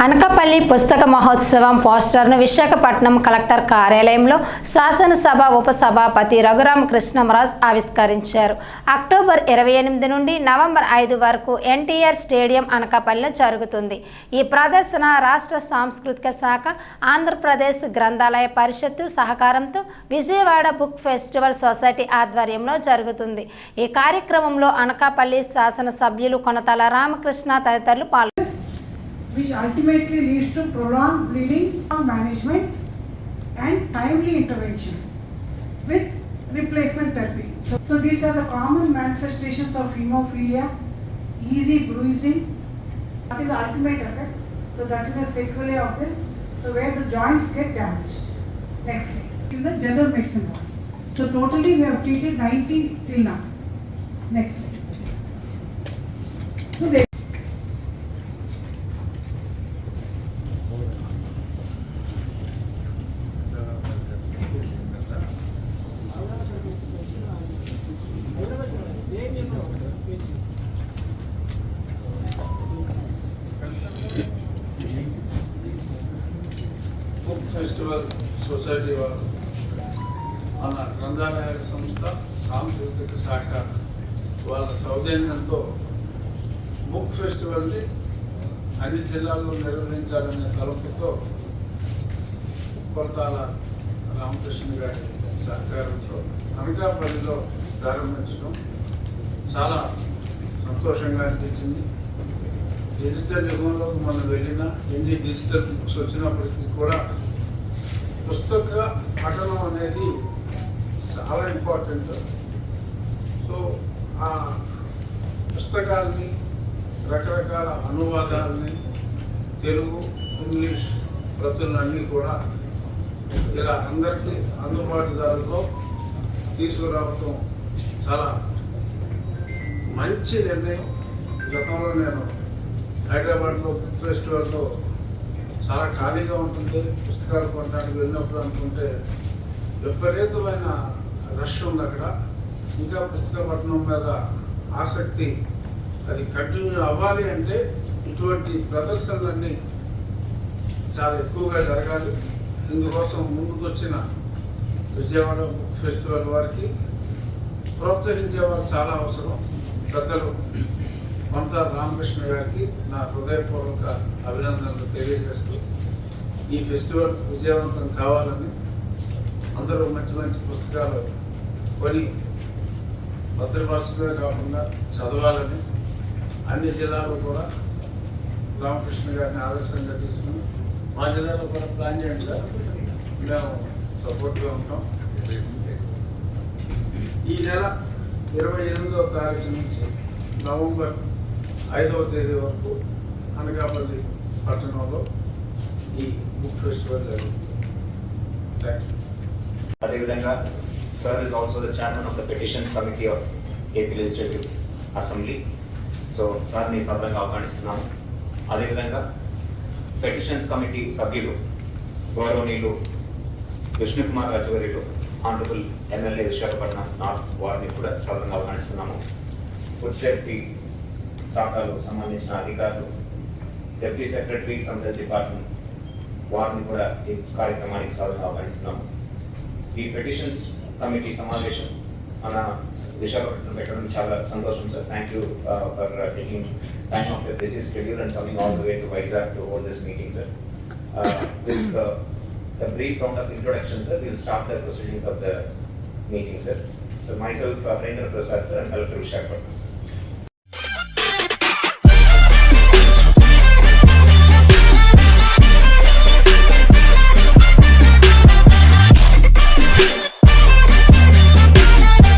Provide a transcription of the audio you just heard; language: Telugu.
అనకాపల్లి పుస్తక మహోత్సవం పోస్టర్ను విశాఖపట్నం కలెక్టర్ కార్యాలయంలో శాసనసభ ఉపసభాపతి రఘురామకృష్ణంరాజు ఆవిష్కరించారు. అక్టోబర్ 28 నుండి నవంబర్ 5 వరకు ఎన్టీఆర్ స్టేడియం అనకాపల్లిలో జరుగుతుంది. ఈ ప్రదర్శన రాష్ట్ర సాంస్కృతిక శాఖ, ఆంధ్రప్రదేశ్ గ్రంథాలయ పరిషత్తు సహకారంతో విజయవాడ బుక్ ఫెస్టివల్ సొసైటీ ఆధ్వర్యంలో జరుగుతుంది. ఈ కార్యక్రమంలో అనకాపల్లి శాసనసభ్యులు కొనతాల రామకృష్ణ తదితరులు పాల్గొన్నారు. Which ultimately leads to prolonged bleeding, management and timely intervention with replacement therapy. So these are the common manifestations of hemophilia, easy bruising. That is the ultimate effect. So that is the sequelae of this. So where the joints get damaged. Next, in the general medicine one. So totally we have treated 90 till now. Next. So they book festival society వారు మన గ్రంథాలయ సంస్థ సాంస్కృతిక శాఖ వాళ్ళ సౌజన్యంతో బుక్ ఫెస్టివల్ని అన్ని జిల్లాల్లో నిర్వహించాలనే తలపుతో కొరతాల రామకృష్ణ గారి సహకారంతో అనకాపల్లిలో ప్రారంభించడం చాలా సంతోషంగా అనిపించింది. డిజిటల్ యుగంలోకి మనం వెళ్ళినా ఎన్ని డిజిటల్ బుక్స్ వచ్చినప్పటికీ కూడా పుస్తక పఠనం అనేది చాలా ఇంపార్టెంట్. సో ఆ పుస్తకాలని రకరకాల అనువాదాలని తెలుగు, ఇంగ్లీష్ ప్రతులన్నీ కూడా ఇలా అందరికీ అందుబాటు ధరలో తీసుకురావటం చాలా మంచి నిర్ణయం. గతంలో నేను హైదరాబాద్లో బుక్ ఫెస్టివల్లో చాలా ఖాళీగా ఉంటుంది, పుస్తకాలు కొనడానికి వెళ్ళినప్పుడు అనుకుంటే విపరీతమైన రష్ ఉంది అక్కడ. ఇంకా పుస్తక పఠనం మీద ఆసక్తి అది కంటిన్యూ అవ్వాలి అంటే ఇటువంటి ప్రదర్శనలన్నీ చాలా ఎక్కువగా జరగాలి. ఇందుకోసం ముందుకొచ్చిన విజయవాడ బుక్ ఫెస్టివల్ వారికి ప్రోత్సహించేవారు చాలా అవసరం. పెద్దలు కొనతాల రామకృష్ణ గారికి నా హృదయపూర్వక అభినందనలు తెలియజేస్తూ ఈ ఫెస్టివల్ విజయవంతం కావాలని, అందరూ మంచి మంచి పుస్తకాలు కొని భద్రపరచడమే కాకుండా చదవాలని అన్ని జిల్లాలు కూడా రామకృష్ణ గారిని ఆదర్శంగా తీసుకుని మా జిల్లాలో కూడా ప్లాన్ చేయండి సార్, మేము సపోర్ట్గా ఉంటాం. ఈ నెల 28వ తారీఖు నుంచి నవంబర్ 5వ తేదీ వరకు అనకాపల్లి పట్టణంలో ఈ బుక్ ఫెస్టివల్ జరుగుతుంది. Thank you. అదేవిధంగా sir is also the chairman of the petitions committee of AP legislative assembly. So సార్ని సభ్యంగా ఆహ్వానిస్తున్నాము. అదేవిధంగా పెటిషన్స్ కమిటీ సభ్యులు గౌరవనీయులు విష్ణుకుమార్ రాజవర్యులు, ఆనరబుల్ ఎమ్మెల్యే విశాఖపట్నం నార్త్ వారిని కూడా సభ్యంగా ఆహ్వానిస్తున్నాము. ఫుడ్ సేఫ్టీ శాఖకు సంబంధించిన అధికారులు, deputy secretary from the department వారిని కూడా ఈ కార్యక్రమానికి సభ్యంగా ఆహ్వానిస్తున్నాము. ఈ పెటిషన్స్ కమిటీ సమావేశం మన విశాఖపట్నం పెట్టడం చాలా సంతోషం sir. Thank you for taking time of your busy schedule and coming all the way to Vizag to hold this meeting sir. With a brief round of introduction sir, we will start the proceedings of the meeting sir. So myself, Harendra Prasad sir, and Collector Visakhapatnam.